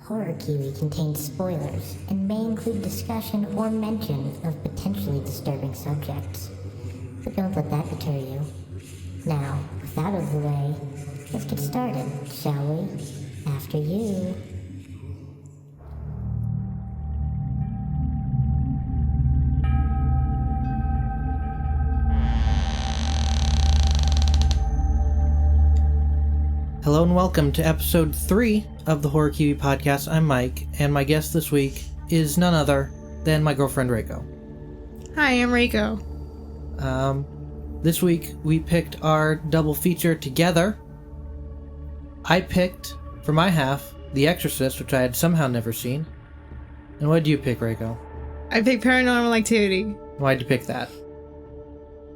Horror Kiwi contains spoilers and may include discussion or mention of potentially disturbing subjects. But don't let that deter you. Now, with that out of the way, let's get started, shall we? After you. Hello and welcome to episode 3 of the Horror Kiwi podcast. I'm Mike, and my guest this week is none other than my girlfriend Reiko. Hi, I'm Reiko. This week we picked our double feature together. I picked, for my half, The Exorcist, which I had somehow never seen. And what did you pick, Reiko? I picked Paranormal Activity. Why'd you pick that?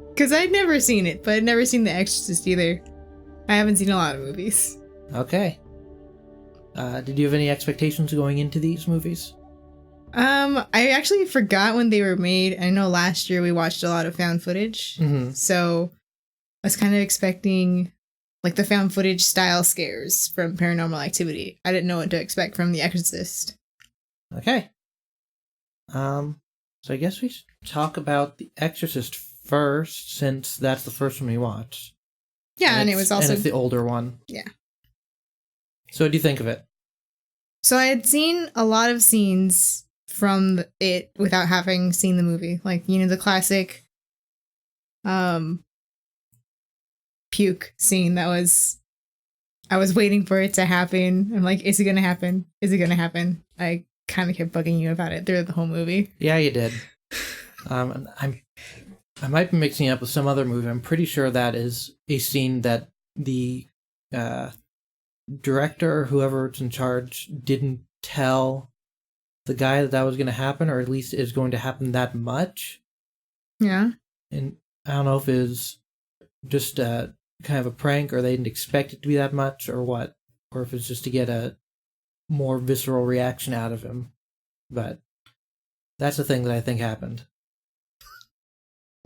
Because I'd never seen it, but I'd never seen The Exorcist either. I haven't seen a lot of movies. Okay. Did you have any expectations going into these movies? I actually forgot when they were made. I know last year we watched a lot of found footage. So I was kind of expecting like the found footage style scares from Paranormal Activity. I didn't know what to expect from The Exorcist. Okay. So I guess we should talk about The Exorcist first, since that's the first one we watched. Yeah, and it was also... And it's the older one. Yeah. So what do you think of it? So I had seen a lot of scenes from it without having seen the movie. Like, you know, the classic puke scene that was... I was waiting for it to happen. I'm like, is it going to happen? Is it going to happen? I kind of kept bugging you about it through the whole movie. Yeah, you did. I might be mixing it up with some other movie. I'm pretty sure that is a scene that the director or whoever's in charge didn't tell the guy that was going to happen, or at least is going to happen that much. Yeah. And I don't know if it was just kind of a prank, or they didn't expect it to be that much, or what. Or if it's just to get a more visceral reaction out of him. But that's the thing that I think happened.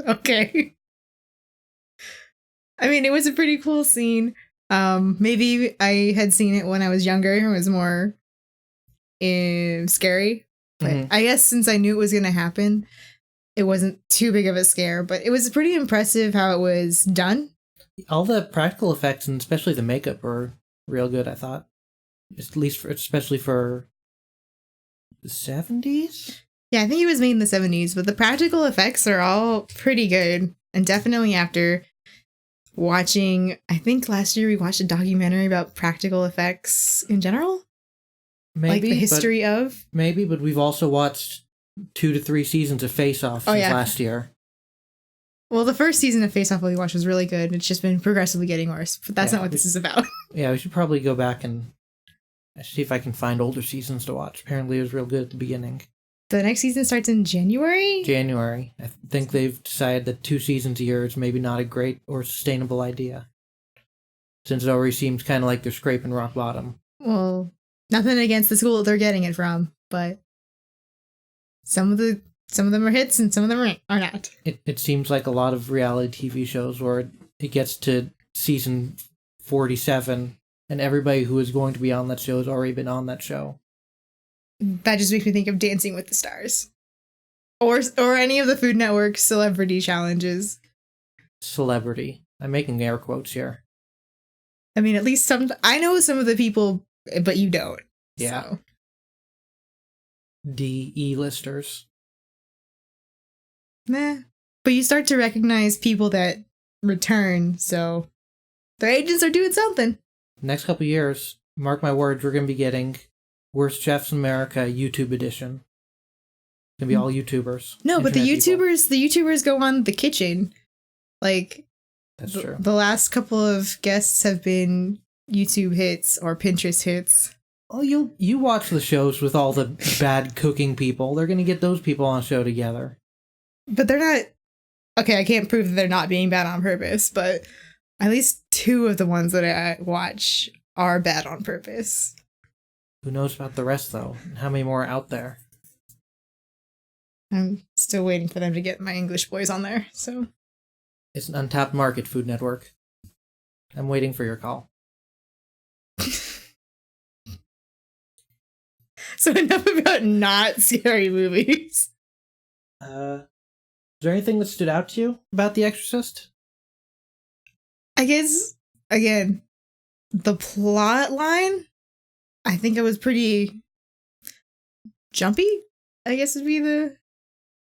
Okay. I mean, it was a pretty cool scene. Maybe I had seen it when I was younger and it was more scary. But I guess since I knew it was going to happen, it wasn't too big of a scare. But it was pretty impressive how it was done. All the practical effects, and especially the makeup, were real good, I thought. Especially for the 70s? Yeah, I think it was made in the 70s, but the practical effects are all pretty good. And definitely after watching, I think last year we watched a documentary about practical effects in general. Maybe. Like the history of. Maybe, but we've also watched 2 to 3 seasons of Face Off since last year. Well, the first season of Face Off we watched was really good. It's just been progressively getting worse, but that's not what this is about. Yeah, we should probably go back and see if I can find older seasons to watch. Apparently it was real good at the beginning. The next season starts in January? January. I think they've decided that 2 seasons a year is maybe not a great or sustainable idea, since it already seems kind of like they're scraping rock bottom. Well, nothing against the school they're getting it from, but some of them are hits and some of them are not. It seems like a lot of reality TV shows where it gets to season 47 and everybody who is going to be on that show has already been on that show. That just makes me think of Dancing with the Stars. Or any of the Food Network celebrity challenges. Celebrity. I'm making air quotes here. I mean, at least I know some of the people, but you don't. Yeah. So. D-E-listers. Nah. But you start to recognize people that return, so their agents are doing something. Next couple years, mark my words, we're going to be getting Worst Chefs in America YouTube edition. It's gonna be all YouTubers. No, but the YouTubers go on The Kitchen. Like, that's true. The last couple of guests have been YouTube hits or Pinterest hits. Oh, you watch the shows with all the bad cooking people. They're gonna get those people on a show together. But they're not. Okay, I can't prove that they're not being bad on purpose, but at least 2 of the ones that I watch are bad on purpose. Who knows about the rest, though? How many more are out there? I'm still waiting for them to get my English boys on there, so... It's an untapped market, Food Network. I'm waiting for your call. So enough about not scary movies. Is there anything that stood out to you about The Exorcist? I guess, again, the plot line, I think it was pretty jumpy, I guess would be the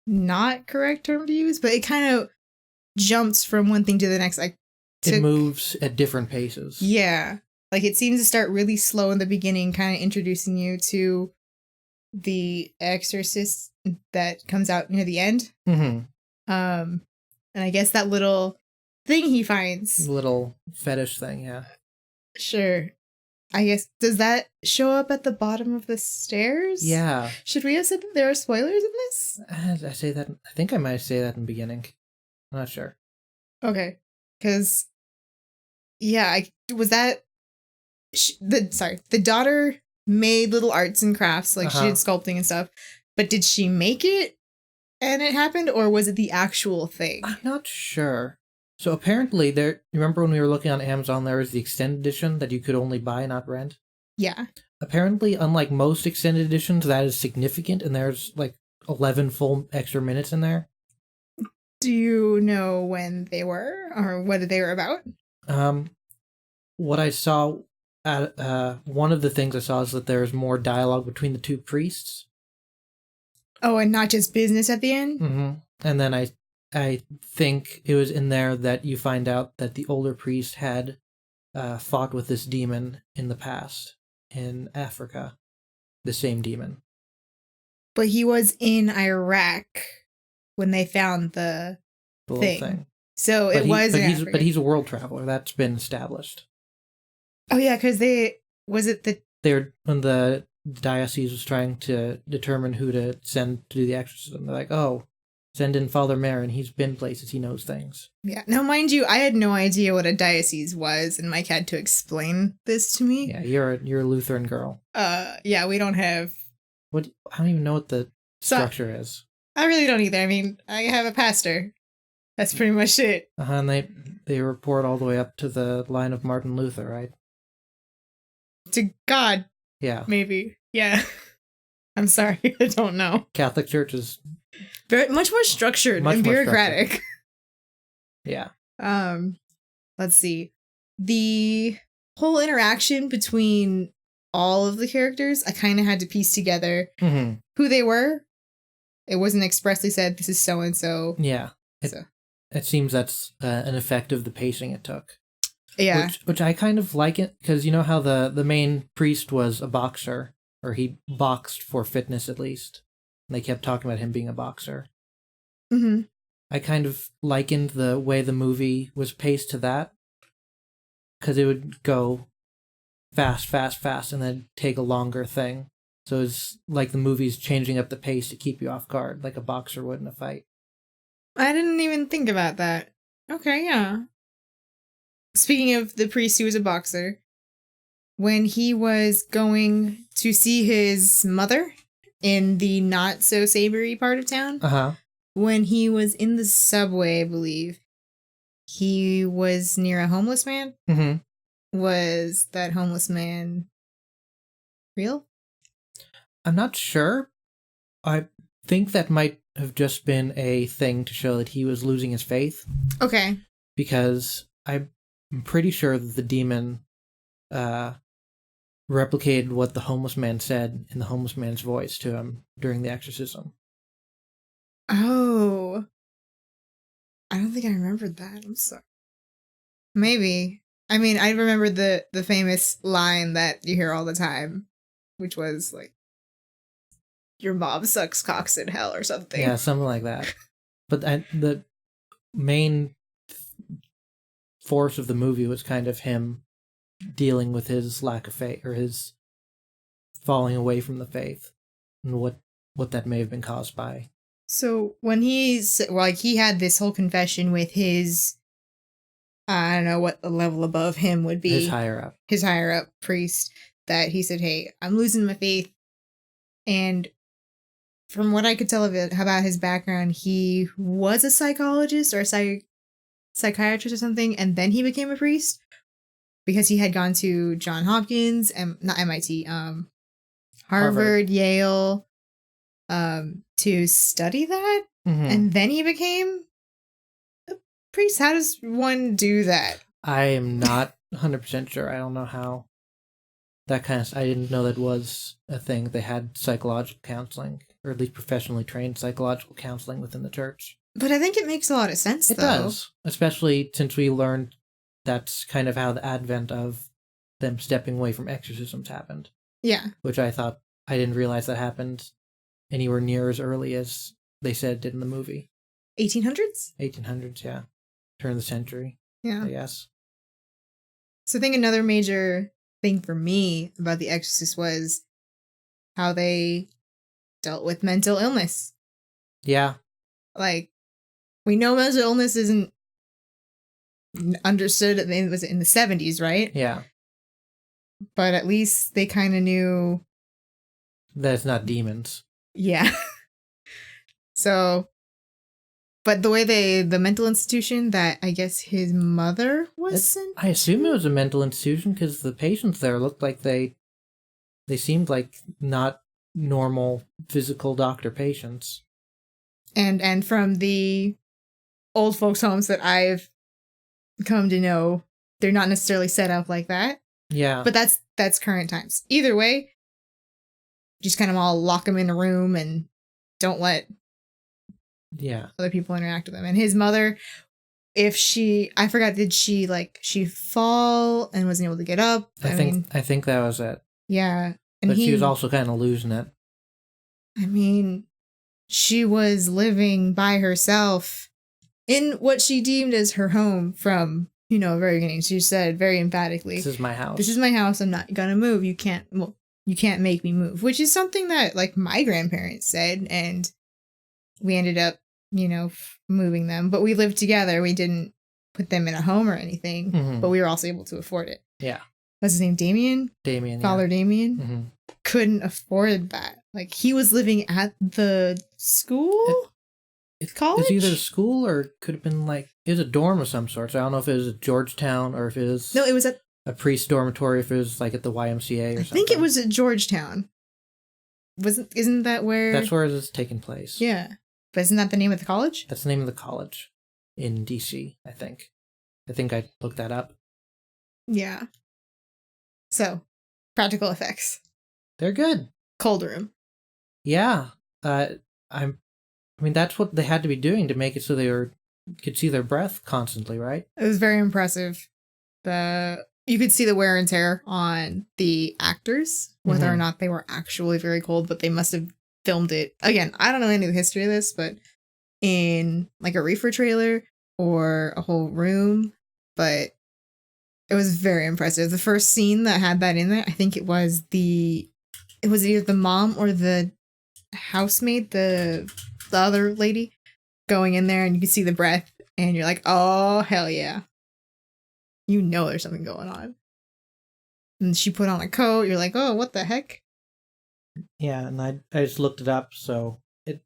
not correct term to use, but it kind of jumps from one thing to the next. It moves at different paces. Yeah. Like, it seems to start really slow in the beginning, kind of introducing you to the Exorcist that comes out near the end. Mm-hmm. And I guess that little thing he finds. Little fetish thing, yeah. Sure. I guess, does that show up at the bottom of the stairs? Yeah. Should we have said that there are spoilers in this? I say that. I think I might say that in the beginning. I'm not sure. Okay. Because, yeah, the daughter made little arts and crafts, like she did sculpting and stuff, but did she make it and it happened, or was it the actual thing? I'm not sure. So apparently, remember when we were looking on Amazon, there was the extended edition that you could only buy, not rent? Yeah. Apparently, unlike most extended editions, that is significant, and there's like 11 full extra minutes in there. Do you know when they were, or what they were about? What I saw, one of the things I saw is that there's more dialogue between the two priests. Oh, and not just business at the end? Mm-hmm. And then I think it was in there that you find out that the older priest had fought with this demon in the past in Africa. The same demon. But he was in Iraq when they found the thing. So but it was in Africa. But he's a world traveler. That's been established. Oh, yeah, because when the diocese was trying to determine who to send to do the exorcism, they're like, oh, send in Father Marin. He's been places. He knows things. Yeah. Now, mind you, I had no idea what a diocese was, and Mike had to explain this to me. Yeah, you're a Lutheran girl. Yeah, we don't have... What? I don't even know what the structure is. I really don't either. I mean, I have a pastor. That's pretty much it. And they report all the way up to the line of Martin Luther, right? To God. Yeah. Maybe. Yeah. I'm sorry. I don't know. Catholic Church is much more structured and bureaucratic. Yeah. Let's see. The whole interaction between all of the characters, I kind of had to piece together who they were. It wasn't expressly said, this is so-and-so. Yeah. It seems that's an effect of the pacing it took. Yeah. Which I kind of like it, because you know how the main priest was a boxer, or he boxed for fitness at least. And they kept talking about him being a boxer. Mm-hmm. I kind of likened the way the movie was paced to that, because it would go fast, fast, fast, and then take a longer thing. So it's like the movie's changing up the pace to keep you off guard, like a boxer would in a fight. I didn't even think about that. Okay, yeah. Speaking of the priest who was a boxer, when he was going to see his mother in the not-so-savory part of town, when he was in the subway, I believe, he was near a homeless man. Mm-hmm. Was that homeless man real? I'm not sure. I think that might have just been a thing to show that he was losing his faith. Okay. Because I'm pretty sure that the demon replicated what the homeless man said in the homeless man's voice to him during the exorcism. Oh. I don't think I remembered that. I'm sorry. Maybe. I mean, I remember the famous line that you hear all the time, which was like, your mom sucks cocks in hell or something. Yeah, something like that. But the main force of the movie was kind of him dealing with his lack of faith, or his falling away from the faith, and what that may have been caused by. So when he had this whole confession with his, I don't know what the level above him would be. His higher up priest, that he said, hey, I'm losing my faith. And from what I could tell about his background, he was a psychologist or a psychiatrist or something, and then he became a priest because he had gone to Johns Hopkins and not MIT, Harvard, Yale, to study that. Mm-hmm. And then he became a priest. How does one do that? I am not 100% sure. I don't know how that kind of... I didn't know that was a thing. They had psychological counseling, or at least professionally trained psychological counseling within the church. But I think it makes a lot of sense, It does, especially since we learned that's kind of how the advent of them stepping away from exorcisms happened. Yeah. Which I didn't realize that happened anywhere near as early as they said it did in the movie. 1800s? 1800s, yeah. Turn of the century, Yeah. I guess. So I think another major thing for me about The Exorcist was how they dealt with mental illness. Yeah. Like, we know mental illness isn't understood. It was in the 70s, right? Yeah. But at least they kind of knew that it's not demons. Yeah. So, but the way the mental institution that I guess his mother was sent. I assume it was a mental institution because the patients there looked like they seemed like not normal physical doctor patients. And from the old folks' homes that I've come to know, they're not necessarily set up like that. Yeah. But that's current times. Either way, just kind of all lock them in a room and don't let other people interact with them. And his mother, I forgot, did she fall and wasn't able to get up? I think that was it. Yeah. And but she was also kind of losing it. I mean, she was living by herself in what she deemed as her home from, very beginning. She said very emphatically, "This is my house. This is my house. I'm not gonna move. You can't make me move," which is something that my grandparents said, and we ended up, moving them. But we lived together. We didn't put them in a home or anything, but we were also able to afford it. Yeah. What's his name? Damien? Father Damien? Mm-hmm. Couldn't afford that. He was living at the school? College? It's either a school or could have been it was a dorm of some sort. So I don't know if it was at Georgetown or if it was... No, it was at... a priest dormitory, if it was at the YMCA or something. I think it was at Georgetown. Isn't that where... That's where it's taking place. Yeah. But isn't that the name of the college? That's the name of the college in DC, I think. I think I looked that up. Yeah. So, practical effects. They're good. Cold room. Yeah. That's what they had to be doing to make it so they could see their breath constantly, right? It was very impressive. You could see the wear and tear on the actors, whether or not they were actually very cold, but they must have filmed it. Again, I don't know any of the history of this, but in a reefer trailer or a whole room, but it was very impressive. The first scene that had that in there, I think it was either the mom or the housemaid, the other lady, going in there, and you can see the breath, and you're like, oh, hell yeah. There's something going on. And she put on a coat, you're like, oh, what the heck? Yeah, and I just looked it up, so it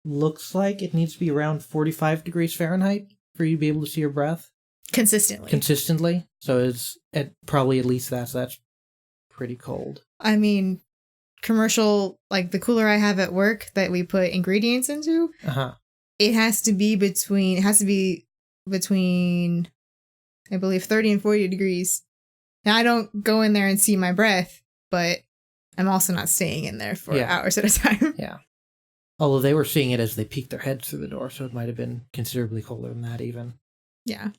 looks like it needs to be around 45 degrees Fahrenheit for you to be able to see your breath. Consistently. So it's probably at least that's pretty cold. I mean, commercial, the cooler I have at work that we put ingredients into, it has to be between, I believe, 30 and 40 degrees. Now, I don't go in there and see my breath, but I'm also not staying in there for hours at a time. Yeah. Although they were seeing it as they peeked their heads through the door, so it might have been considerably colder than that even. Yeah.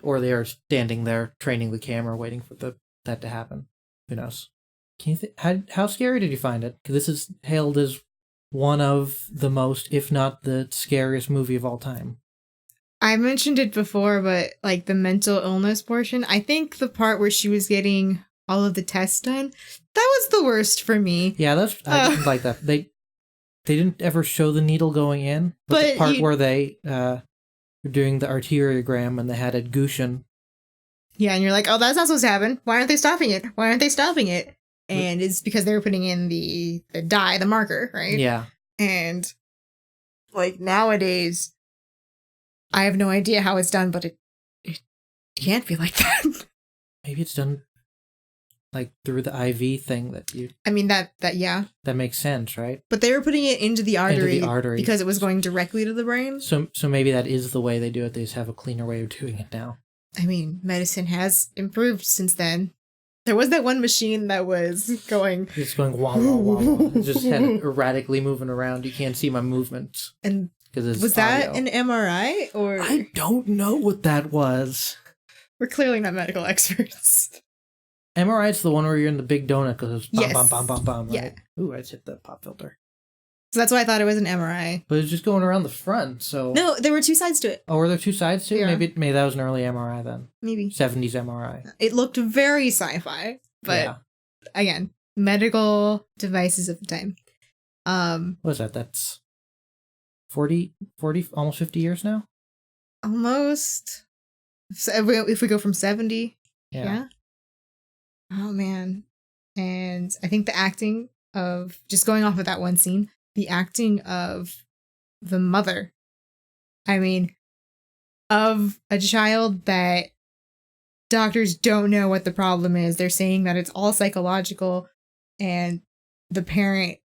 Or they are standing there training the camera, waiting for that to happen. Who knows? Can you how scary did you find it? Because this is hailed as one of the most, if not the scariest movie of all time. I mentioned it before, but the mental illness portion, I think the part where she was getting all of the tests done, that was the worst for me. Yeah, I didn't like that. They didn't ever show the needle going in, but the part where they were doing the arteriogram and they had it Gushin. Yeah, and you're like, oh, that's not supposed to happen. Why aren't they stopping it? And it's because they were putting in the dye, the marker, right? Yeah. And nowadays, I have no idea how it's done, but it can't be like that. Maybe it's done like through the IV thing that you. I mean, that yeah. That makes sense, right? But they were putting it into the artery, artery. because it was going directly to the brain. So maybe that is the way they do it. They just have a cleaner way of doing it now. I mean, medicine has improved since then. There was that one machine that was going... It's going wah, wah, wah, wah. It's just kind of erratically moving around. You can't see my movements. And was audio. That an MRI? Or I don't know what that was. We're clearly not medical experts. MRI is the one where you're in the big donut because it's bum, bum, bum, bum, bum, right? Yeah. Ooh, I just hit the pop filter. So that's why I thought it was an MRI. But it's just going around the front, so... No, there were two sides to it. Oh, were there two sides to it? Yeah. Maybe that was an early MRI then. Maybe. 70s MRI. It looked very sci-fi, but again, medical devices of the time. What is that? That's 40, almost 50 years now? Almost. So if we go from 70. Yeah. Oh, man. And I think the acting of, just going off of that one scene, the acting of the mother, I mean, of a child that doctors don't know what the problem is. They're saying that it's all psychological, and the parent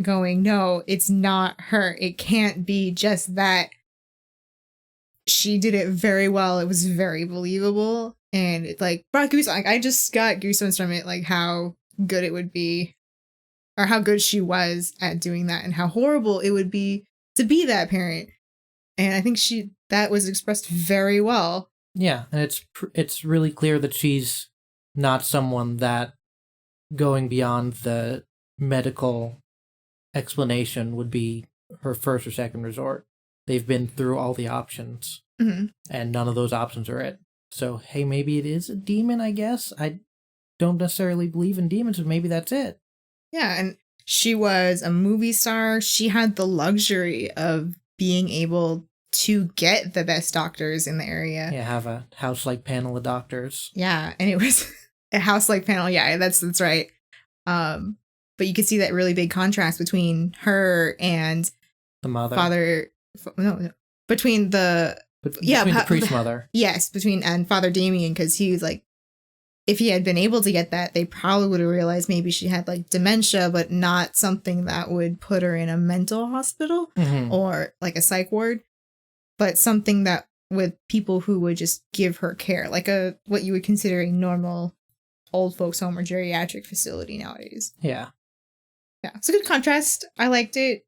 going, no, it's not her. It can't be just that. She did it very well. It was very believable, and it like brought goosebumps. Like, I just got goosebumps from it, like how good it would be, or how good she was at doing that, and how horrible it would be to be that parent. And I think that was expressed very well. Yeah, and it's really clear that she's not someone that going beyond the medical explanation would be her first or second resort. They've been through all the options, and none of those options are it. So, hey, maybe it is a demon, I guess. I don't necessarily believe in demons, but maybe that's it. Yeah, and she was a movie star. She had the luxury of being able to get the best doctors in the area. Yeah, have a house-like panel of doctors. Yeah, and it was a house-like panel. Yeah, that's right. But you could see that really big contrast between her and the mother. Between the the priest mother. Yes, and Father Damien, because he was like, if he had been able to get that, they probably would have realized maybe she had like dementia, but not something that would put her in a mental hospital or like a psych ward, but something that with people who would just give her care, like what you would consider a normal old folks home or geriatric facility nowadays. Yeah. Yeah, it's a good contrast. I liked it.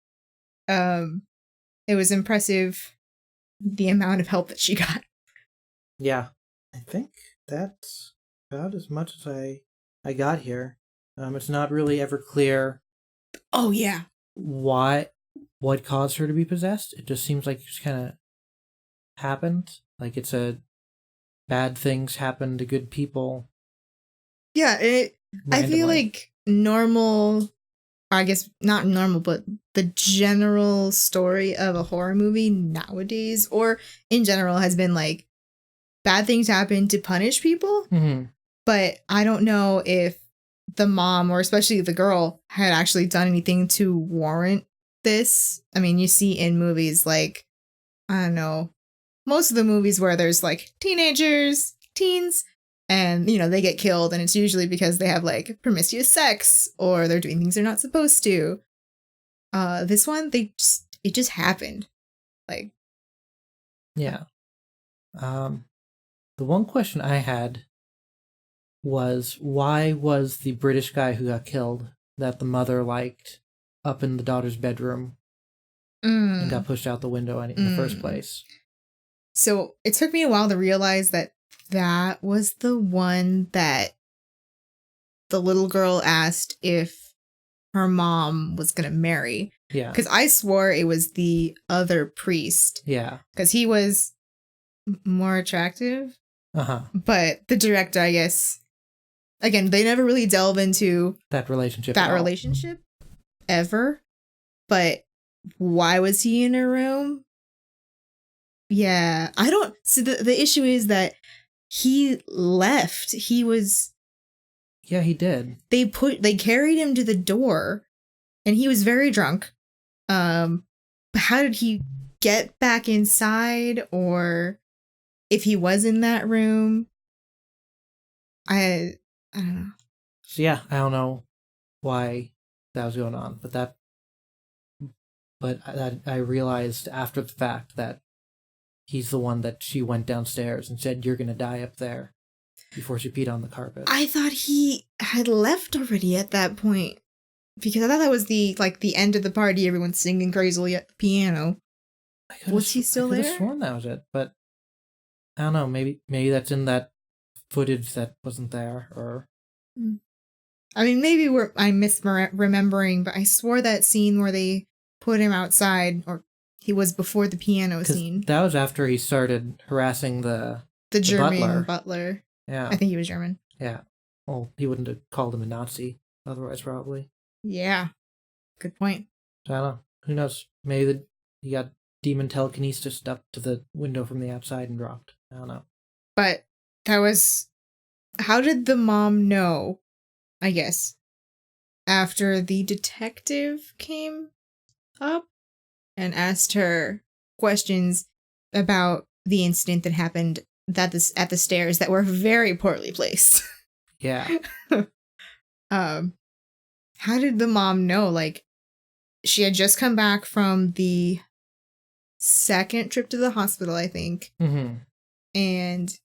It was impressive, the amount of help that she got. Yeah. I think that's about as much as I got here. It's not really ever clear. Oh, yeah. What caused her to be possessed? It just seems like it just kind of happened. Like it's bad things happen to good people. Yeah, I feel like normal, I guess not normal, but the general story of a horror movie nowadays, or in general, has been like bad things happen to punish people. But I don't know if the mom, or especially the girl, had actually done anything to warrant this. I mean, you see in movies like, I don't know, most of the movies where there's like teens, and, you know, they get killed, and it's usually because they have like promiscuous sex or they're doing things they're not supposed to. This one, it just happened. Like, yeah. The one question I had was, why was the British guy who got killed that the mother liked up in the daughter's bedroom and got pushed out the window in the first place? So it took me a while to realize that was the one that the little girl asked if her mom was going to marry. Yeah. Because I swore it was the other priest. Yeah. Because he was more attractive. But the director, I guess, again, they never really delve into that relationship ever. But why was he in her room? Yeah, I don't see the issue is that he left. He was. Yeah, he did. They carried him to the door, and he was very drunk. But how did he get back inside, or if he was in that room? I don't know. So yeah, I don't know why that was going on, but I realized after the fact that he's the one that she went downstairs and said, "You're gonna die up there," before she peed on the carpet. I thought he had left already at that point. Because I thought that was the end of the party, everyone's singing crazily at the piano. Was he still there? I could have sworn that was it, but I don't know. Maybe that's in that footage that wasn't there, or. I mean, maybe I'm misremembering, but I swore that scene where they put him outside, or he was before the piano scene. That was after he started harassing the German butler. Yeah, I think he was German. Yeah, well, he wouldn't have called him a Nazi otherwise, probably. Yeah, good point. So I don't know. Who knows? Maybe he got demon telekinesis up to the window from the outside and dropped. I don't know. But that was... How did the mom know, I guess, after the detective came up and asked her questions about the incident that happened at the stairs that were very poorly placed? Yeah. How did the mom know? Like, she had just come back from the second trip to the hospital, I think. Mm-hmm. And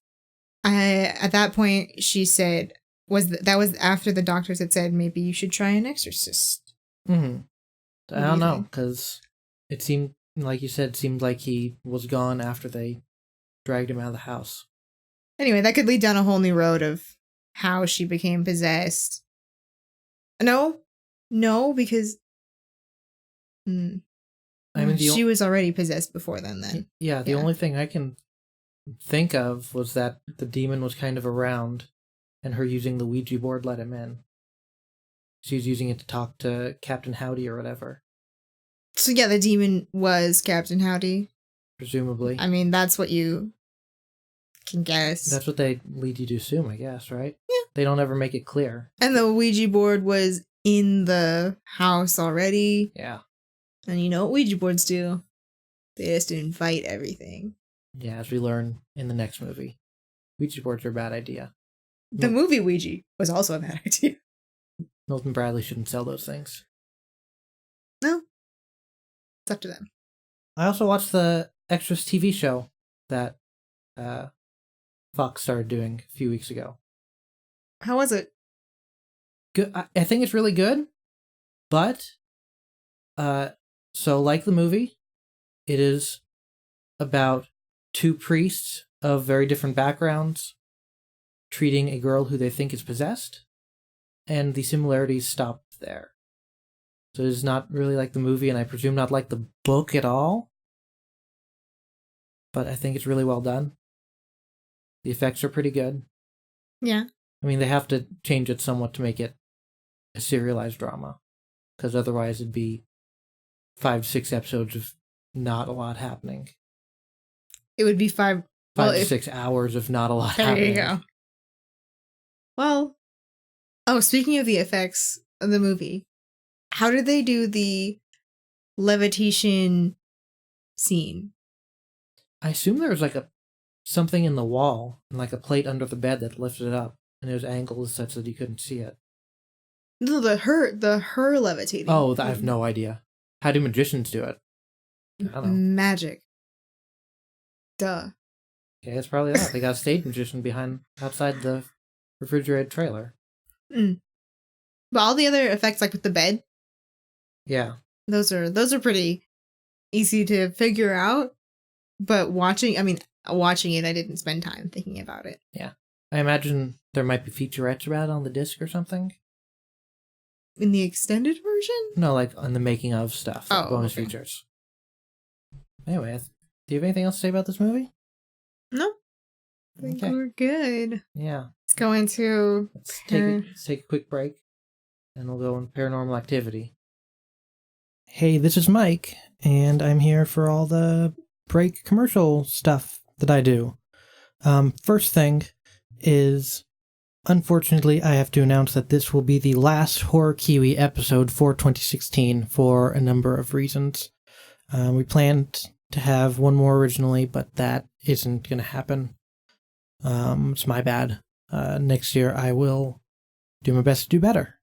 at that point, she said, that was after the doctors had said, maybe you should try an exorcist. Mm-hmm. I don't know, because it seemed, like you said, like he was gone after they dragged him out of the house. Anyway, that could lead down a whole new road of how she became possessed. No, because I mean, she was already possessed before then. Yeah, the only thing I can think of was that the demon was kind of around, and her using the Ouija board let him in. She was using it to talk to Captain Howdy or whatever. So yeah, the demon was Captain Howdy. Presumably. I mean, that's what you can guess. That's what they lead you to assume, I guess, right? Yeah. They don't ever make it clear. And the Ouija board was in the house already. Yeah. And you know what Ouija boards do? They just invite everything. Yeah, as we learn in the next movie. Ouija boards are a bad idea. The movie Ouija was also a bad idea. Milton Bradley shouldn't sell those things. No. It's up to them. I also watched the Exorcist TV show that Fox started doing a few weeks ago. How was it? Good. I think it's really good, but so like the movie, it is about two priests of very different backgrounds treating a girl who they think is possessed, and the similarities stop there. So it's not really like the movie, and I presume not like the book at all, but I think it's really well done. The effects are pretty good. Yeah. I mean, they have to change it somewhat to make it a serialized drama, because otherwise it'd be 5 to 6 episodes of not a lot happening. It would be 5 to 6 hours of not a lot happening. There you go. Well, speaking of the effects of the movie, how did they do the levitation scene? I assume there was like something in the wall and like a plate under the bed that lifted it up, and it was angled such that you couldn't see it. No, the her levitating. Oh, I have no idea. How do magicians do it? I don't know. Magic. Duh. Yeah, it's probably that. They got a stage magician outside the refrigerated trailer. But all the other effects, like with the bed, yeah, those are pretty easy to figure out. But watching it, I didn't spend time thinking about it. Yeah, I imagine there might be featurettes about it on the disc or something. In the extended version? No, like on the making of stuff, like bonus features. Anyway, do you have anything else to say about this movie? No. I think we're good. Yeah. Let's go into... Let's take a quick break, and we'll go on Paranormal Activity. Hey, this is Mike, and I'm here for all the break commercial stuff that I do. First thing is, unfortunately, I have to announce that this will be the last Horror Kiwi episode for 2016 for a number of reasons. We planned to have one more originally, but that isn't going to happen. It's my bad. Next year I will do my best to do better.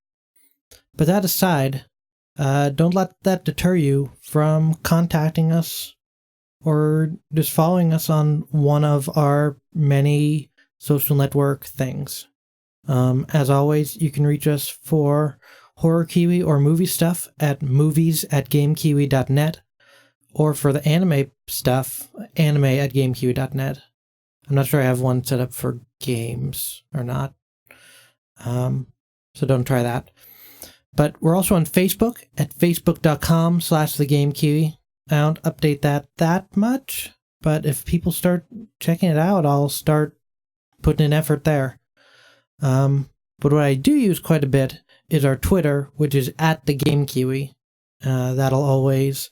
But that aside, don't let that deter you from contacting us or just following us on one of our many social network things. As always, you can reach us for Horror Kiwi or movie stuff at movies@gamekiwi.net, or for the anime stuff, anime@gamekiwi.net. I'm not sure I have one set up for games or not, so don't try that. But we're also on Facebook at facebook.com/thegamekiwi. I don't update that much, but if people start checking it out, I'll start putting in effort there. But what I do use quite a bit is our Twitter, which is @thegamekiwi. That'll always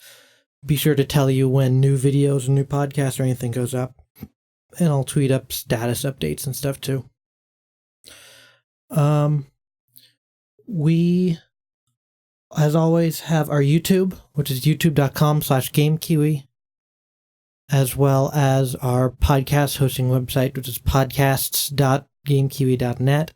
be sure to tell you when new videos, new podcasts, or anything goes up. And I'll tweet up status updates and stuff too. We, as always, have our YouTube, which is youtube.com/gamekiwi, as well as our podcast hosting website, which is podcasts.gamekiwi.net.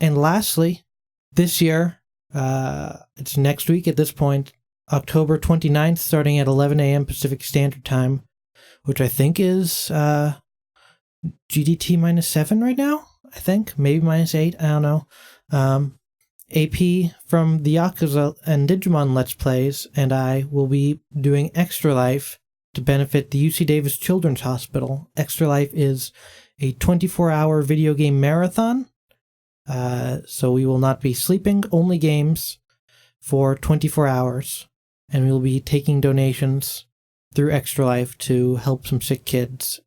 And lastly, this year, it's next week at this point, October 29th, starting at 11 a.m. Pacific Standard Time, which I think is GDT -7 right now, I think. Maybe -8, I don't know. AP from the Yakuza and Digimon Let's Plays and I will be doing Extra Life to benefit the UC Davis Children's Hospital. Extra Life is a 24-hour video game marathon, so we will not be sleeping, only games for 24 hours, and we will be taking donations through Extra Life to help some sick kids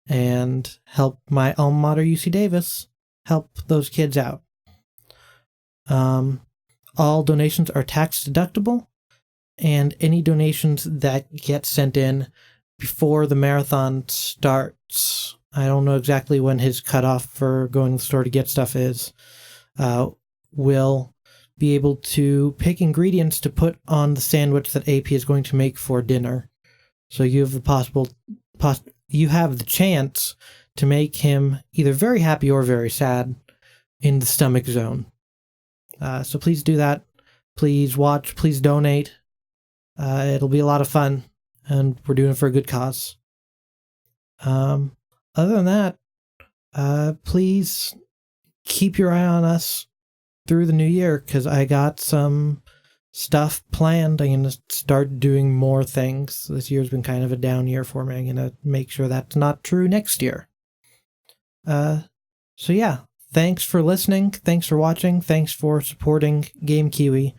and help my alma mater, UC Davis, help those kids out. All donations are tax deductible, and any donations that get sent in before the marathon starts, I don't know exactly when his cutoff for going to the store to get stuff is, will be able to pick ingredients to put on the sandwich that AP is going to make for dinner. So you have you have the chance to make him either very happy or very sad in the stomach zone. So please do that. Please watch. Please donate. It'll be a lot of fun, and we're doing it for a good cause. Other than that, please keep your eye on us through the new year, because I got some stuff planned. I'm going to start doing more things. This year's been kind of a down year for me. I'm going to make sure that's not true next year. So yeah, thanks for listening. Thanks for watching. Thanks for supporting Game Kiwi.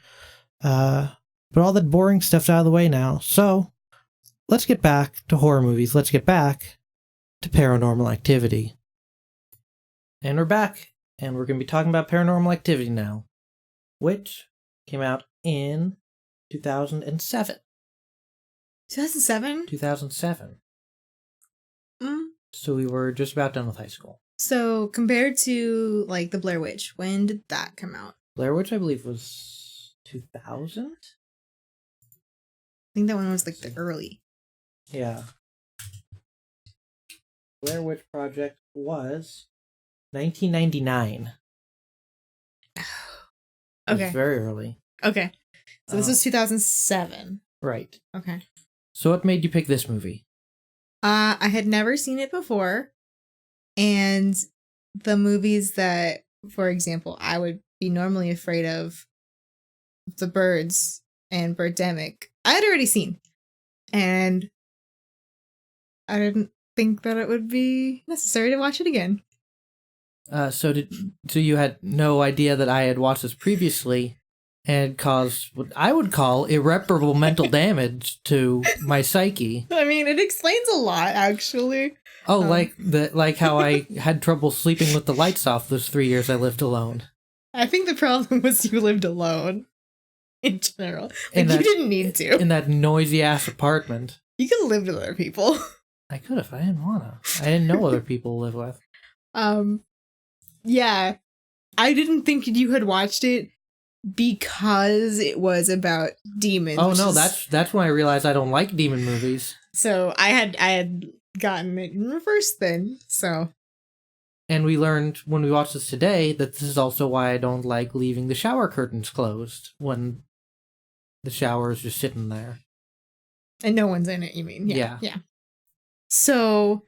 But all that boring stuff's out of the way now. So let's get back to horror movies. Let's get back to Paranormal Activity. And we're back. And we're going to be talking about Paranormal Activity now, which came out in 2007. 2007? 2007. So we were just about done with high school. So compared to, like, the Blair Witch, when did that come out? Blair Witch, I believe, was 2000? I think that one was, like, the early. Yeah. Blair Witch Project was 1999. Okay. It was very early. Okay. So this was 2007. Right. Okay. So what made you pick this movie? I had never seen it before. And the movies that, for example, I would be normally afraid of, The Birds and Birdemic, I had already seen. And I didn't think that it would be necessary to watch it again. So you had no idea that I had watched this previously and caused what I would call irreparable mental damage to my psyche. I mean, it explains a lot, actually. Oh, like how I had trouble sleeping with the lights off those 3 years I lived alone. I think the problem was you lived alone in general. Like, you didn't need to. In that noisy ass apartment. You could have lived with other people. I could have. I didn't want to. I didn't know other people to live with. Yeah. I didn't think you had watched it because it was about demons. Oh no, that's when I realized I don't like demon movies. So I had gotten it in reverse then. So And we learned when we watched this today that this is also why I don't like leaving the shower curtains closed when the shower is just sitting there. And no one's in it, you mean? Yeah. So,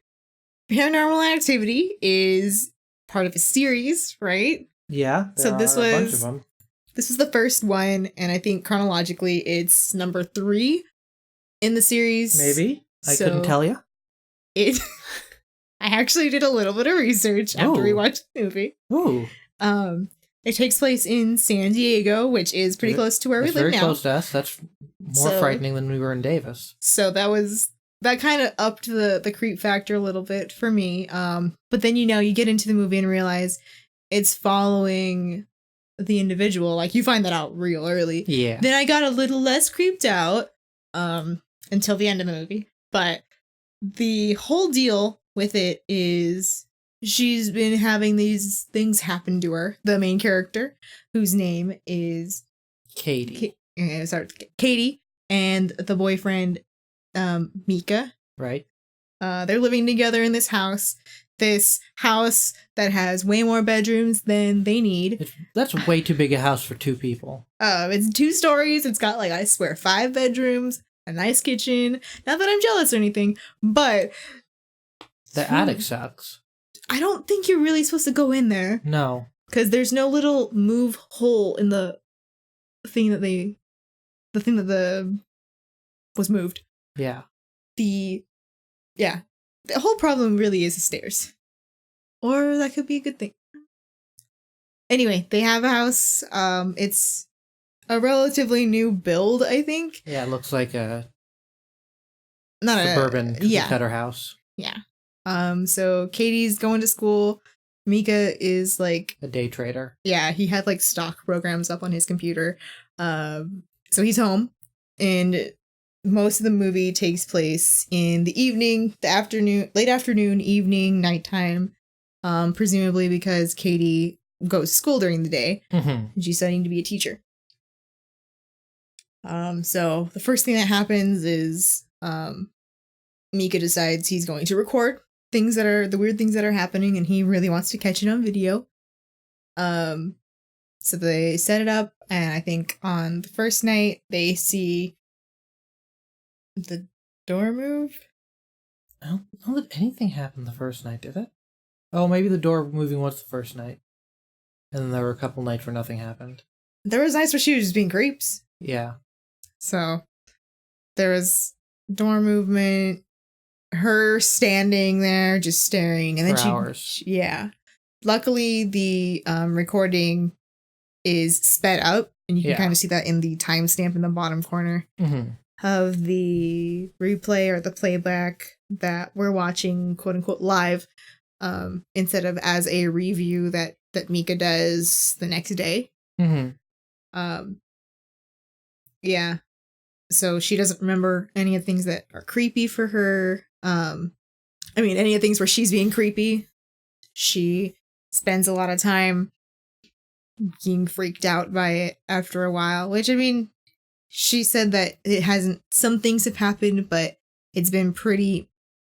Paranormal Activity is part of a series, right? Yeah. So this a bunch of was them. this was the first one, and I think chronologically it's number 3 in the series. Maybe. I So couldn't tell you. It. I actually did a little bit of research after we Ooh. watched the movie. Ooh. It takes place in San Diego, which is pretty close to where we That's live very now. close to us. That's more So- frightening than we were in Davis. So that kind of upped the creep factor a little bit for me. But then you get into the movie and realize it's following the individual. Like you find that out real early. Yeah. Then I got a little less creeped out until the end of the movie. But the whole deal with it is she's been having these things happen to her. The main character, whose name is Katie. Katie, and the boyfriend, Mika. Right? They're living together in this house. This house that has way more bedrooms than they need. That's way too big a house for 2 people. It's 2 stories. It's got, like, I swear, 5 bedrooms, a nice kitchen. Not that I'm jealous or anything, but The attic sucks. I don't think you're really supposed to go in there. No. Because there's no little move hole in the thing that was moved. Yeah. The whole problem really is the stairs. Or that could be a good thing. Anyway, they have a house. It's a relatively new build, I think. Yeah, it looks like a Not suburban yeah. cutter house. Yeah. So Katie's going to school. Mika is like A day trader. yeah, he had like stock programs up on his computer. So he's home, and most of the movie takes place in the evening, the afternoon, late afternoon, evening, nighttime. Presumably because Katie goes to school during the day Mm-hmm. and she's studying to be a teacher. So the first thing that happens is Mika decides he's going to record the weird things that are happening, and he really wants to catch it on video. So they set it up, and I think on the first night they see the door move. I don't know that anything happened the first night, did it? Oh, maybe the door moving was the first night. And then there were a couple nights where nothing happened. There was nights where she was just being creeps. Yeah. So there was door movement, her standing there just staring, and then For hours. yeah. Luckily, the recording is sped up, and you can Yeah. kind of see that in the timestamp in the bottom corner Mm-hmm. of the replay or the playback that we're watching, quote unquote, live, instead of as a review that Mika does the next day. Mm-hmm. Yeah. So she doesn't remember any of the things that are creepy for her. Any of the things where she's being creepy. She spends a lot of time being freaked out by it after a while, which, she said that some things have happened, but it's been pretty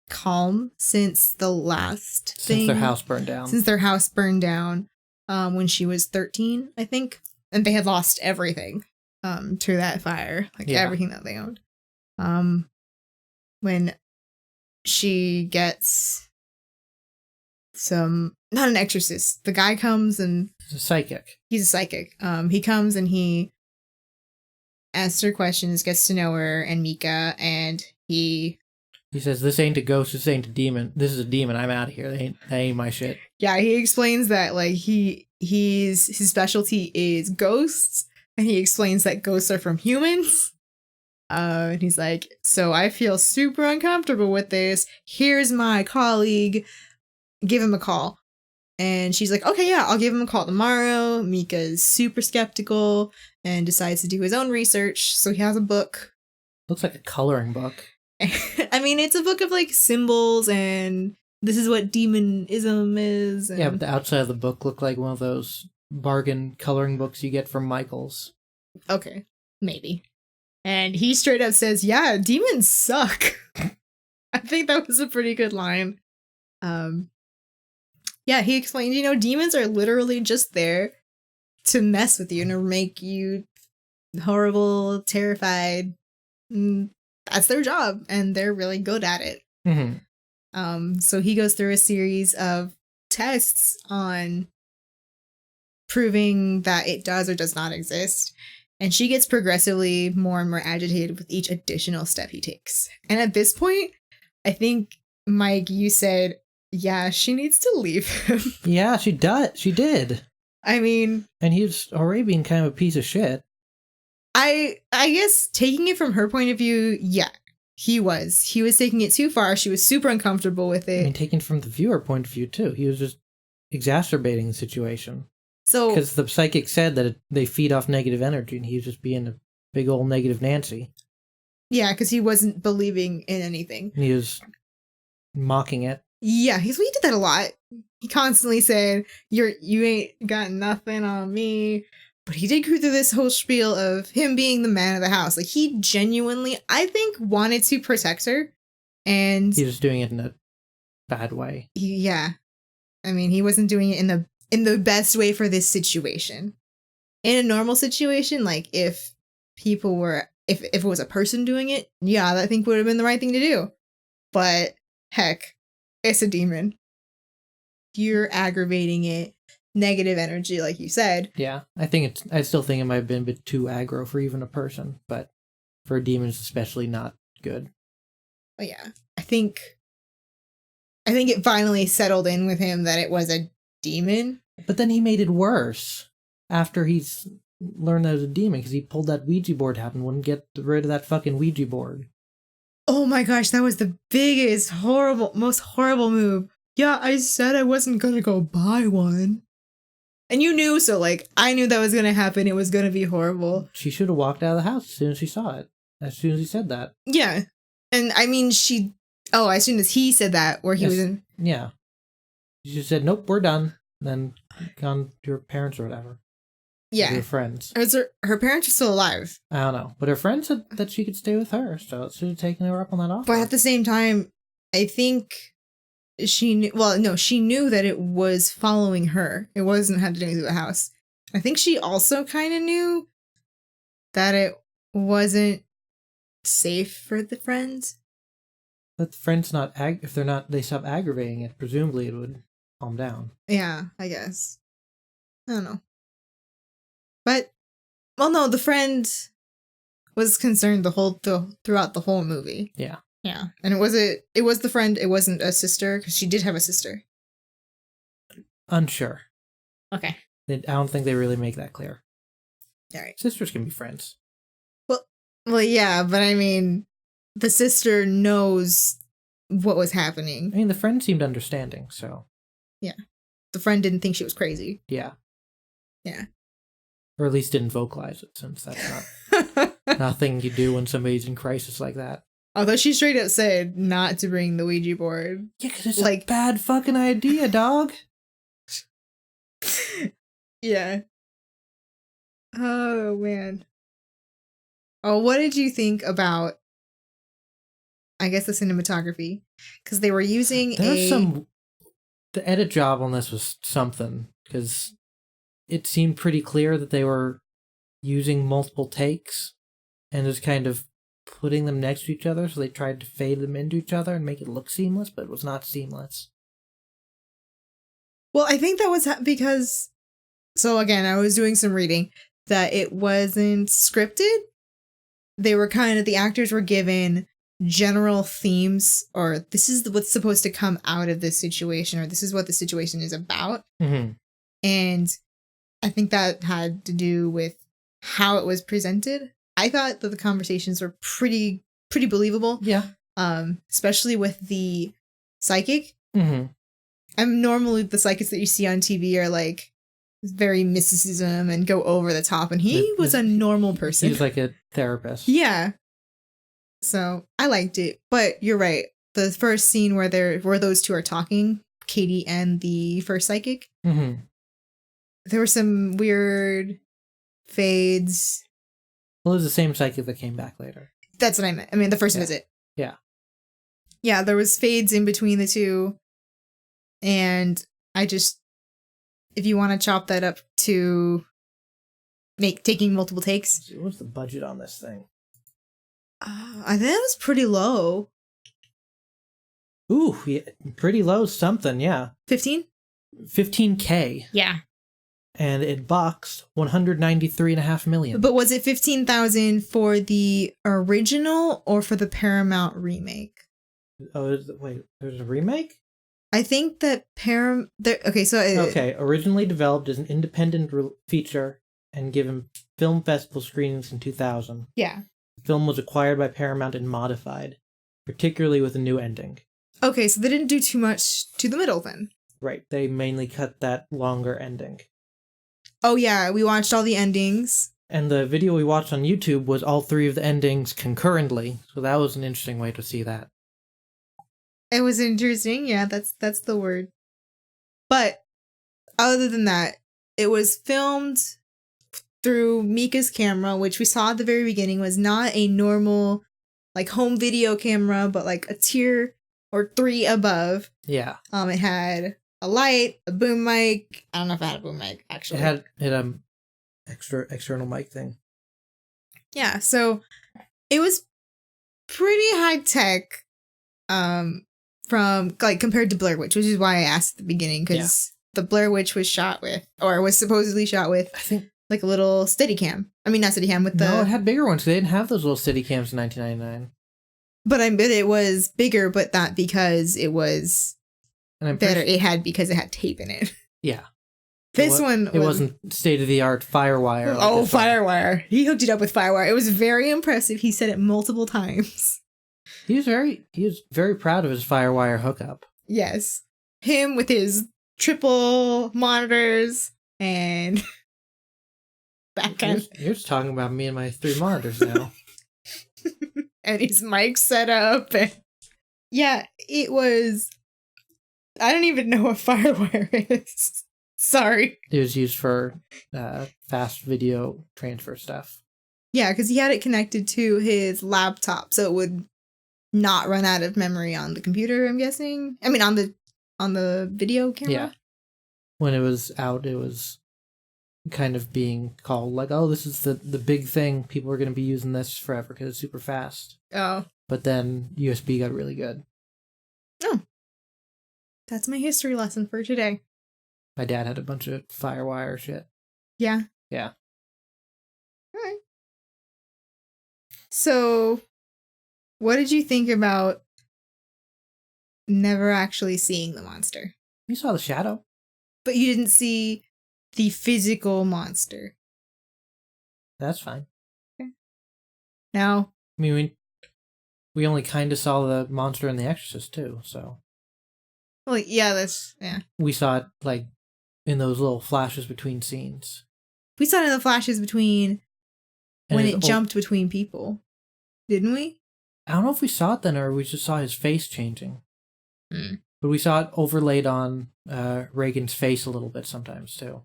calm since the last thing. Since their house burned down. Since their house burned down, when she was 13, I think. And they had lost everything to that fire, everything that they owned. When she gets not an exorcist, the guy comes and He's a psychic. he's a psychic. He comes and he asks her questions, gets to know her and Mika, and he says, "This ain't a ghost. This ain't a demon. This is a demon. I'm out of here. That ain't my shit." Yeah, he explains that his specialty is ghosts, and he explains that ghosts are from humans. And he's like, so I feel super uncomfortable with this. Here's my colleague. Give him a call. And she's like, okay, yeah, I'll give him a call tomorrow. Mika's super skeptical and decides to do his own research. So he has a book. Looks like a coloring book. It's a book of symbols, and this is what demonism is. And Yeah, but the outside of the book looked like one of those bargain coloring books you get from Michael's. okay, maybe. And he straight up says, yeah, demons suck. I think that was a pretty good line. Yeah, Yeah, he explained, demons are literally just there to mess with you and to make you horrible, terrified. That's their job, and they're really good at it. So he goes through a series of tests on proving that it does or does not exist. And she gets progressively more and more agitated with each additional step he takes. And at this point, I think, Mike, you said, yeah, she needs to leave him. Yeah, she did. I mean... And he was already being kind of a piece of shit. I guess taking it from her point of view, yeah, he was. He was taking it too far. She was super uncomfortable with it. I mean, taken from the viewer point of view, too. He was just exacerbating the situation. So, because the psychic said that they feed off negative energy, and he was just being a big old negative Nancy. Yeah, because he wasn't believing in anything. And he was mocking it. Yeah, he did that a lot. He constantly said, "You ain't got nothing on me." But he did go through this whole spiel of him being the man of the house. Like, he genuinely, I think, wanted to protect her, and he was doing it in a bad way. Yeah, I mean, he wasn't doing it in the best way for this situation. In a normal situation, like if people were, if it was a person doing it, yeah, I think would have been the right thing to do. But heck, it's a demon. You're aggravating it. Negative energy, like you said. Yeah, I still think it might have been a bit too aggro for even a person, but for a demon, it's especially not good. But yeah, I think it finally settled in with him that it was a demon. But then he made it worse after he's learned that it was a demon, because he pulled that Ouija board out and wouldn't get rid of that fucking Ouija board. Oh my gosh, that was the biggest, most horrible move. Yeah, I said I wasn't gonna go buy one. And you knew, so like, I knew that was gonna happen. It was gonna be horrible. She should have walked out of the house as soon as she saw it. As soon as he said that. Yeah. And I mean, as soon as he said that, where he was in. Yeah. She just said, nope, we're done. Then gone to her parents or whatever. Yeah. Her friends. Her parents are still alive. I don't know. But her friend said that she could stay with her, so it should have taken her up on that offer. But at the same time, I think she knew that it was following her. It wasn't had to do with the house. I think she also kind of knew that it wasn't safe for the friends. But the friends if they stop aggravating it, presumably it would calm down. Yeah, I guess. I don't know. But, well, no, the friend was concerned throughout the whole movie. Yeah. Yeah. And it was the friend, it wasn't a sister, because she did have a sister. Unsure. Okay. I don't think they really make that clear. All right. Sisters can be friends. Well, yeah, but I mean, the sister knows what was happening. I mean, the friend seemed understanding, so. Yeah. The friend didn't think she was crazy. Yeah. Yeah. Or at least didn't vocalize it, since that's not nothing you do when somebody's in crisis like that. Although she straight up said not to bring the Ouija board. Yeah, because it's a bad fucking idea, dog. Yeah. Oh, man. Oh, what did you think about, I guess, the cinematography? Because they were using the edit job on this was something, because it seemed pretty clear that they were using multiple takes and just kind of putting them next to each other, so they tried to fade them into each other and make it look seamless, but it was not seamless. Well, I think that was because, so again, I was doing some reading, that it wasn't scripted. They were the actors were given general themes, or this is what's supposed to come out of this situation, or this is what the situation is about. Mm-hmm. And I think that had to do with how it was presented. I thought that the conversations were pretty believable. Yeah. Especially with the psychic. Mm-hmm. And normally the psychics that you see on TV are like very mysticism and go over the top, and he was a normal person. He was like a therapist. Yeah. So I liked it, but you're right. The first scene where those two are talking, Katie and the first psychic, mm-hmm. there were some weird fades. Well, it was the same psychic that came back later. That's what I meant. I mean, the first visit. Yeah. Yeah, there was fades in between the two, and if you want to chop that up to taking multiple takes. What's the budget on this thing? I think it was pretty low. Ooh, yeah, pretty low something, yeah. 15? $15K. Yeah. And it boxed $193.5 million. But was it 15,000 for the original or for the Paramount remake? Oh, wait, there's a remake? I think that originally developed as an independent feature and given film festival screenings in 2000. Yeah. The film was acquired by Paramount and modified, particularly with a new ending. Okay, so they didn't do too much to the middle then. Right, they mainly cut that longer ending. Oh yeah, we watched all the endings. And the video we watched on YouTube was all three of the endings concurrently, so that was an interesting way to see that. It was interesting, yeah, that's the word. But other than that, it was filmed through Mika's camera, which we saw at the very beginning was not a normal like home video camera, but like a tier or 3 above. Yeah. It had a light, a boom mic. I don't know if it had a boom mic actually. It had external mic thing. Yeah, so it was pretty high tech from like compared to Blair Witch, which is why I asked at the beginning, because the Blair Witch was shot with, or was supposedly shot with, I think, like a little Steadicam. I mean, not Steadicam, with the... No, it had bigger ones. They didn't have those little Steadicams in 1999. But I bet it was bigger, but not because it was better. It had because it had tape in it. Yeah. This it wasn't state-of-the-art Firewire. Oh, Firewire. He hooked it up with Firewire. It was very impressive. He said it multiple times. He was very proud of his Firewire hookup. Yes. Him with his triple monitors and that kind You're just talking about me and my 3 monitors now. and his mic set up. And yeah, it was... I don't even know what Firewire is. Sorry. It was used for fast video transfer stuff. Yeah, because he had it connected to his laptop, so it would not run out of memory on the computer, I'm guessing. I mean, on the video camera? Yeah. When it was out, it was kind of being called like, oh, this is the big thing. People are going to be using this forever because it's super fast. Oh. But then USB got really good. Oh. That's my history lesson for today. My dad had a bunch of Firewire shit. Yeah? Yeah. All right. So, what did you think about never actually seeing the monster? You saw the shadow. But you didn't see the physical monster. That's fine. Okay. Now... I mean, we only kind of saw the monster in The Exorcist, too, so... Well, yeah, yeah. We saw it, like, in those little flashes between scenes. We saw it in the flashes between... when it jumped between people. Didn't we? I don't know if we saw it then, or we just saw his face changing. Mm. But we saw it overlaid on Reagan's face a little bit sometimes, too.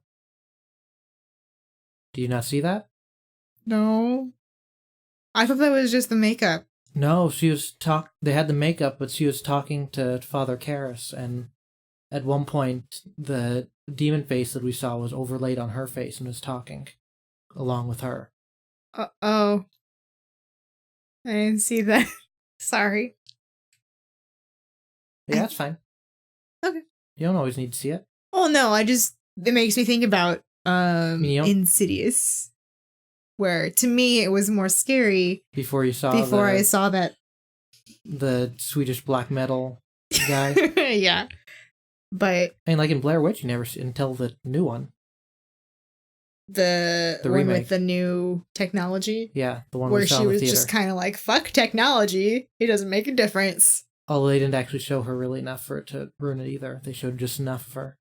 Do you not see that? No. I thought that was just the makeup. No, they had the makeup, but she was talking to Father Karras, and at one point, the demon face that we saw was overlaid on her face and was talking along with her. Oh. I didn't see that. Sorry. Yeah, that's fine. Okay. You don't always need to see it. Oh, no, it makes me think about Insidious, where to me it was more scary before I saw that the Swedish black metal guy. Yeah, but and like in Blair Witch, you never see until the new one, the one remake with the new technology. Yeah, the one where she was just kind of like, "Fuck technology, it doesn't make a difference." Although they didn't actually show her really enough for it to ruin it either. They showed just enough of her.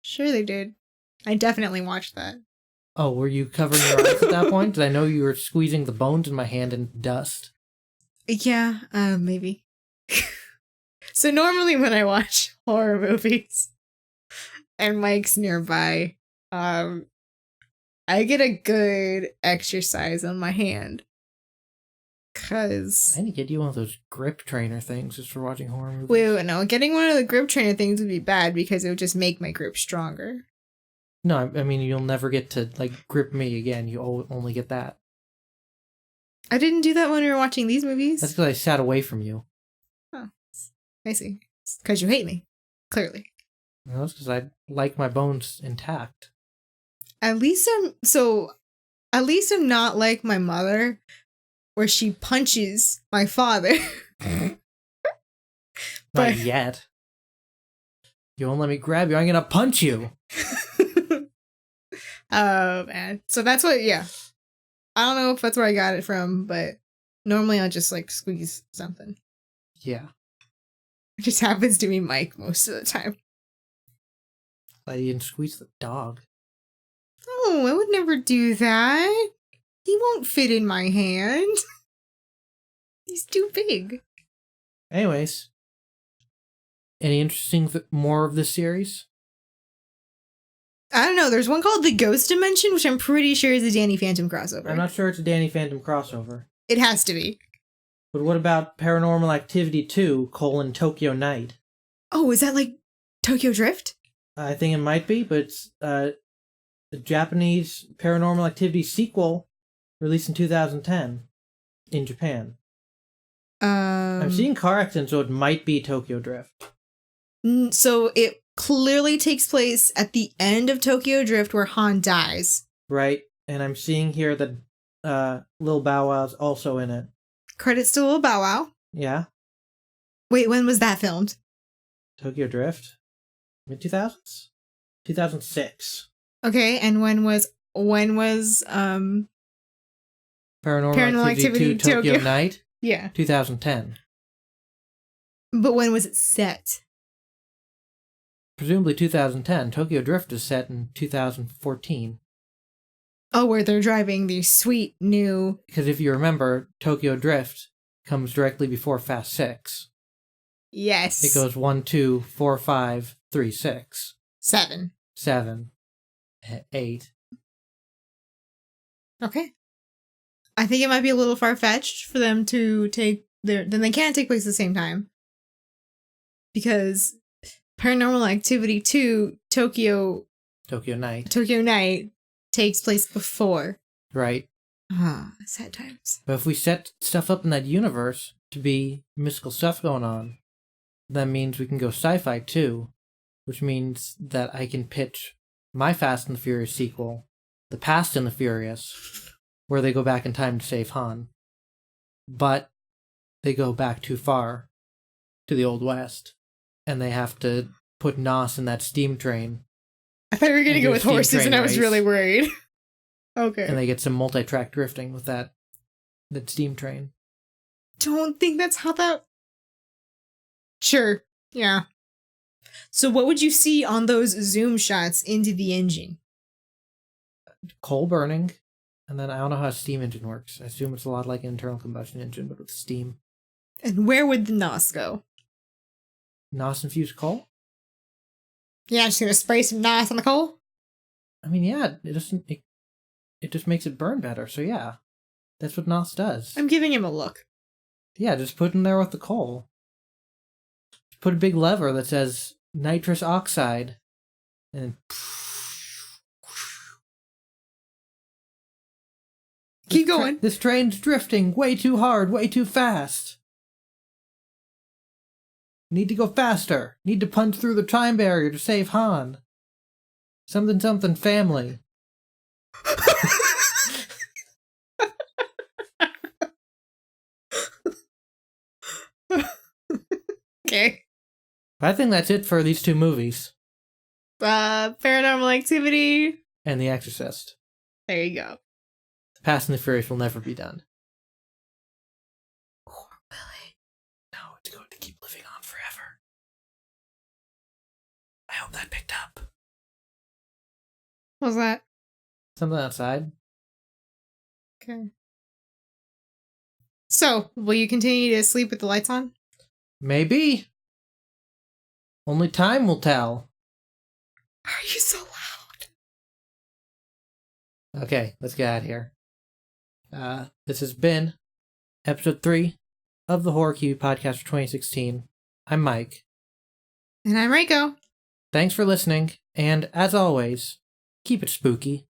Sure, they did. I definitely watched that. Oh, were you covering your eyes at that point? Did I know you were squeezing the bones in my hand in dust? Yeah, maybe. So normally when I watch horror movies and Mike's nearby, I get a good exercise on my hand. Cause I need to get you one of those grip trainer things just for watching horror movies. wait, no, getting one of the grip trainer things would be bad because it would just make my grip stronger. No, I mean, you'll never get to, like, grip me again. You only get that. I didn't do that when we were watching these movies. That's because I sat away from you. Oh, I see. Because you hate me, clearly. No, that's because I like my bones intact. At least I'm not like my mother, where she punches my father. Not yet. You won't let me grab you, I'm gonna punch you. Oh, man. So that's what, yeah. I don't know if that's where I got it from, but normally I'll just, like, squeeze something. Yeah. It just happens to be Mike most of the time. I didn't squeeze the dog. Oh, I would never do that. He won't fit in my hand. He's too big. Anyways. Any interesting more of this series? I don't know. There's one called The Ghost Dimension, which I'm pretty sure is a Danny Phantom crossover. I'm not sure it's a Danny Phantom crossover. It has to be. But what about Paranormal Activity 2, Tokyo Night? Oh, is that like Tokyo Drift? I think it might be, but it's the Japanese Paranormal Activity sequel released in 2010 in Japan. I'm seeing car accidents, so it might be Tokyo Drift. So it clearly takes place at the end of Tokyo Drift where Han dies. Right, and I'm seeing here that Lil Bow Wow's also in it. Credits to Lil Bow Wow. Yeah. Wait, when was that filmed? Tokyo Drift? Mid-2000s? 2006. Okay, and when was Paranormal Activity Activity 2 Tokyo Tokyo. Night? Yeah. 2010. But when was it set? Presumably 2010. Tokyo Drift is set in 2014. Oh, where they're driving the sweet new... Because if you remember, Tokyo Drift comes directly before Fast 6. Yes. It goes 1, 2, 4, 5, 3, 6. 7. 7. 8. Okay. I think it might be a little far-fetched for them to take their... Then they can't take place at the same time. Because Paranormal Activity 2 Tokyo Night takes place before. Right. Sad times. But if we set stuff up in that universe to be mystical stuff going on, that means we can go sci-fi too, which means that I can pitch my Fast and the Furious sequel, The Past and the Furious, where they go back in time to save Han. But they go back too far to the Old West, and they have to put Nos in that steam train. I thought you were going to And go do a with steam horses, train and I was race. really worried. Okay. And they get some multi-track drifting with that steam train. Don't think that's how that... Sure. Yeah. So what would you see on those zoom shots into the engine? Coal burning, and then I don't know how a steam engine works. I assume it's a lot like an internal combustion engine, but with steam. And where would the NOS go? NOS-infused coal? Yeah, just gonna spray some NOS on the coal? I mean, yeah, it just makes it burn better, so yeah. That's what NOS does. I'm giving him a look. Yeah, just put in there with the coal. Put a big lever that says nitrous oxide, and Keep going. This train's drifting way too hard, way too fast. Need to go faster. Need to punch through the time barrier to save Han. Something something family. Okay. I think that's it for these two movies. Paranormal Activity. And The Exorcist. There you go. Fast and the Furious will never be done. Or will it? No, it's going to keep living on forever. I hope that picked up. What was that? Something outside. Okay. So, will you continue to sleep with the lights on? Maybe. Only time will tell. Are you so loud? Okay, let's get out of here. This has been episode 3 of the Horror Kiwi podcast for 2016. I'm Mike. And I'm Reiko. Thanks for listening, and as always, keep it spooky.